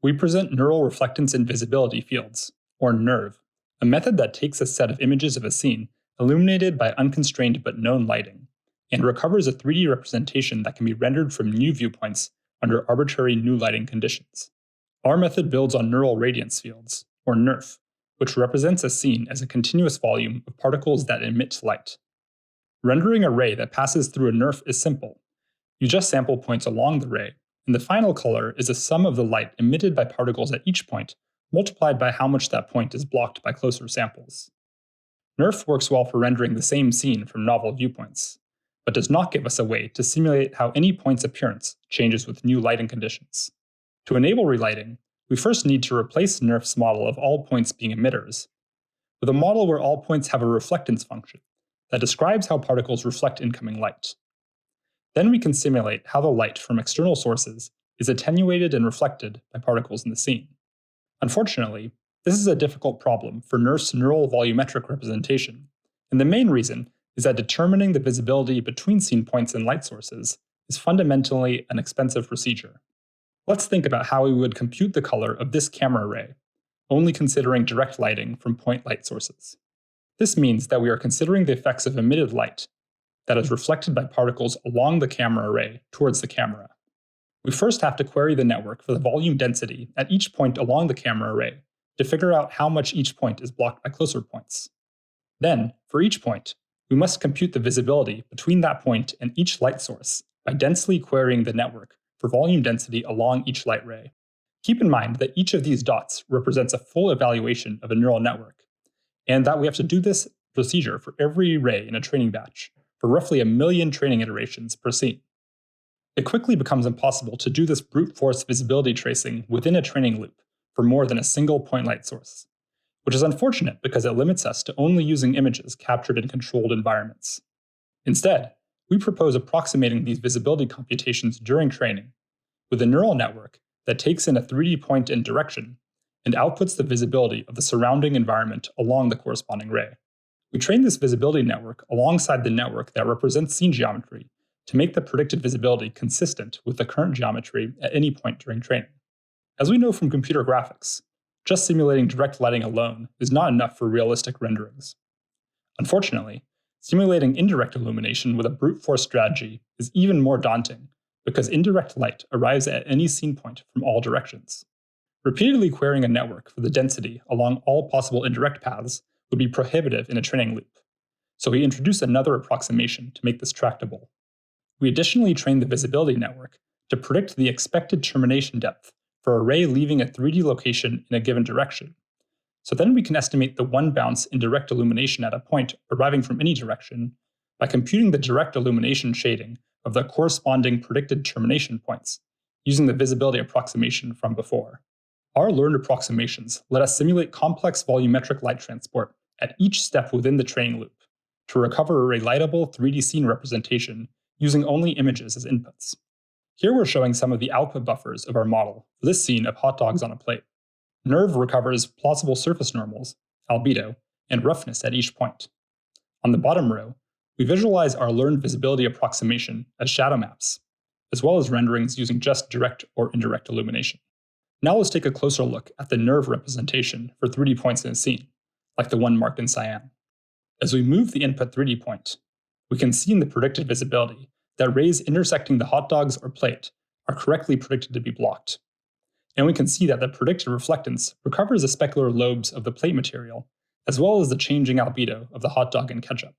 we present neural reflectance and visibility fields, or NeRV, a method that takes a set of images of a scene illuminated by unconstrained but known lighting, and recovers a 3D representation that can be rendered from new viewpoints under arbitrary new lighting conditions. Our method builds on neural radiance fields, or NeRF, which represents a scene as a continuous volume of particles that emit light. Rendering a ray that passes through a NeRF is simple. You just sample points along the ray, and the final color is a sum of the light emitted by particles at each point, multiplied by how much that point is blocked by closer samples. NeRF works well for rendering the same scene from novel viewpoints, but does not give us a way to simulate how any point's appearance changes with new lighting conditions. To enable relighting, we first need to replace NeRF's model of all points being emitters with a model where all points have a reflectance function that describes how particles reflect incoming light. Then we can simulate how the light from external sources is attenuated and reflected by particles in the scene. Unfortunately, this is a difficult problem for NeRF's neural volumetric representation, and the main reason is that determining the visibility between scene points and light sources is fundamentally an expensive procedure. Let's think about how we would compute the color of this camera ray, only considering direct lighting from point light sources. This means that we are considering the effects of emitted light that is reflected by particles along the camera array towards the camera. We first have to query the network for the volume density at each point along the camera array to figure out how much each point is blocked by closer points. Then, for each point, we must compute the visibility between that point and each light source by densely querying the network for volume density along each light ray. Keep in mind that each of these dots represents a full evaluation of a neural network, and that we have to do this procedure for every ray in a training batch for roughly 1 million training iterations per scene. It quickly becomes impossible to do this brute force visibility tracing within a training loop for more than a single point light source, which is unfortunate because it limits us to only using images captured in controlled environments. Instead, we propose approximating these visibility computations during training with a neural network that takes in a 3D point and direction and outputs the visibility of the surrounding environment along the corresponding ray. We train this visibility network alongside the network that represents scene geometry to make the predicted visibility consistent with the current geometry at any point during training. As we know from computer graphics, just simulating direct lighting alone is not enough for realistic renderings. Unfortunately, simulating indirect illumination with a brute force strategy is even more daunting because indirect light arrives at any scene point from all directions. Repeatedly querying a network for the density along all possible indirect paths would be prohibitive in a training loop, so we introduce another approximation to make this tractable. We additionally train the visibility network to predict the expected termination depth for a ray leaving a 3D location in a given direction. So then we can estimate the one bounce in direct illumination at a point arriving from any direction by computing the direct illumination shading of the corresponding predicted termination points, using the visibility approximation from before. Our learned approximations let us simulate complex volumetric light transport at each step within the training loop to recover a relightable 3D scene representation using only images as inputs. Here we're showing some of the output buffers of our model for this scene of hot dogs on a plate. NeRV recovers plausible surface normals, albedo, and roughness at each point. On the bottom row, we visualize our learned visibility approximation as shadow maps, as well as renderings using just direct or indirect illumination. Now let's take a closer look at the NeRV representation for 3D points in a scene, like the one marked in cyan. As we move the input 3D point, we can see in the predicted visibility that rays intersecting the hot dogs or plate are correctly predicted to be blocked. And we can see that the predicted reflectance recovers the specular lobes of the plate material, as well as the changing albedo of the hot dog and ketchup.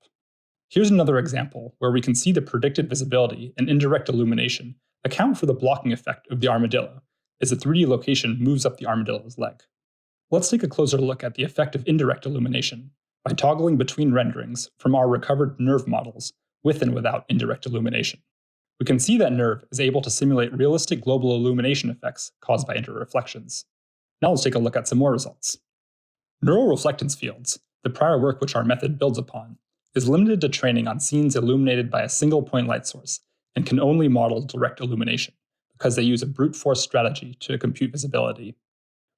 Here's another example where we can see the predicted visibility and indirect illumination account for the blocking effect of the armadillo as the 3D location moves up the armadillo's leg. Let's take a closer look at the effect of indirect illumination by toggling between renderings from our recovered NeRV models with and without indirect illumination. We can see that NeRV is able to simulate realistic global illumination effects caused by interreflections. Now let's take a look at some more results. Neural reflectance fields, the prior work which our method builds upon, is limited to training on scenes illuminated by a single point light source and can only model direct illumination because they use a brute force strategy to compute visibility.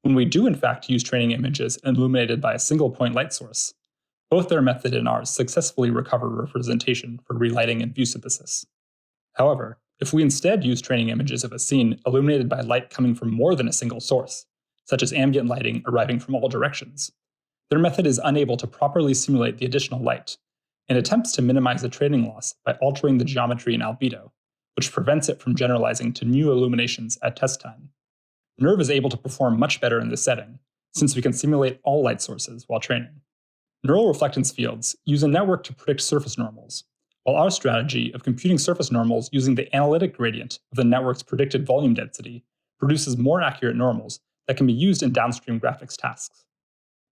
When we do in fact use training images illuminated by a single point light source, both their method and ours successfully recover representation for relighting and view synthesis. However, If we instead use training images of a scene illuminated by light coming from more than a single source, such as ambient lighting arriving from all directions, their method is unable to properly simulate the additional light, and attempts to minimize the training loss by altering the geometry and albedo, which prevents it from generalizing to new illuminations at test time. NeRV is able to perform much better in this setting, since we can simulate all light sources while training. Neural reflectance fields use a network to predict surface normals, while our strategy of computing surface normals using the analytic gradient of the network's predicted volume density produces more accurate normals that can be used in downstream graphics tasks.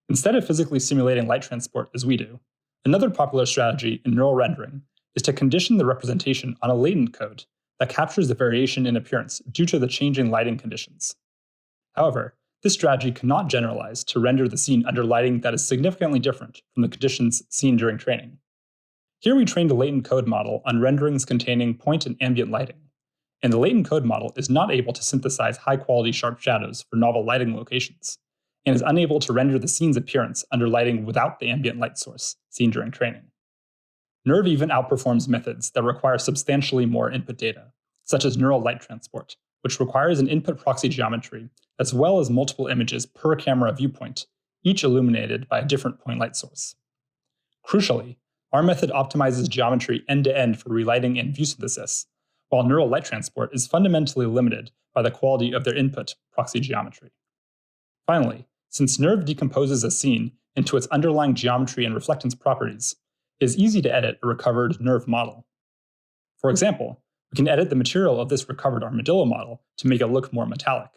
Instead of physically simulating light transport as we do, another popular strategy in neural rendering is to condition the representation on a latent code that captures the variation in appearance due to the changing lighting conditions. However, this strategy cannot generalize to render the scene under lighting that is significantly different from the conditions seen during training. Here we trained a latent code model on renderings containing point and ambient lighting, and the latent code model is not able to synthesize high-quality sharp shadows for novel lighting locations, and is unable to render the scene's appearance under lighting without the ambient light source seen during training. NeRV even outperforms methods that require substantially more input data, such as neural light transport, which requires an input proxy geometry as well as multiple images per camera viewpoint, each illuminated by a different point light source. Crucially, our method optimizes geometry end-to-end for relighting and view synthesis, while neural light transport is fundamentally limited by the quality of their input proxy geometry. Finally, since NeRV decomposes a scene into its underlying geometry and reflectance properties, it is easy to edit a recovered NeRV model. For example, we can edit the material of this recovered armadillo model to make it look more metallic.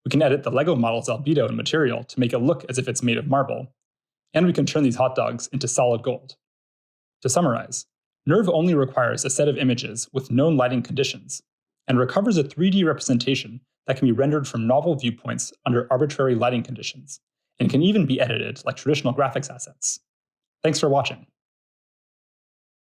We can edit the Lego model's albedo and material to make it look as if it's made of marble, and we can turn these hot dogs into solid gold. To summarize, NeRV only requires a set of images with known lighting conditions, and recovers a 3D representation that can be rendered from novel viewpoints under arbitrary lighting conditions, and can even be edited like traditional graphics assets. Thanks for watching.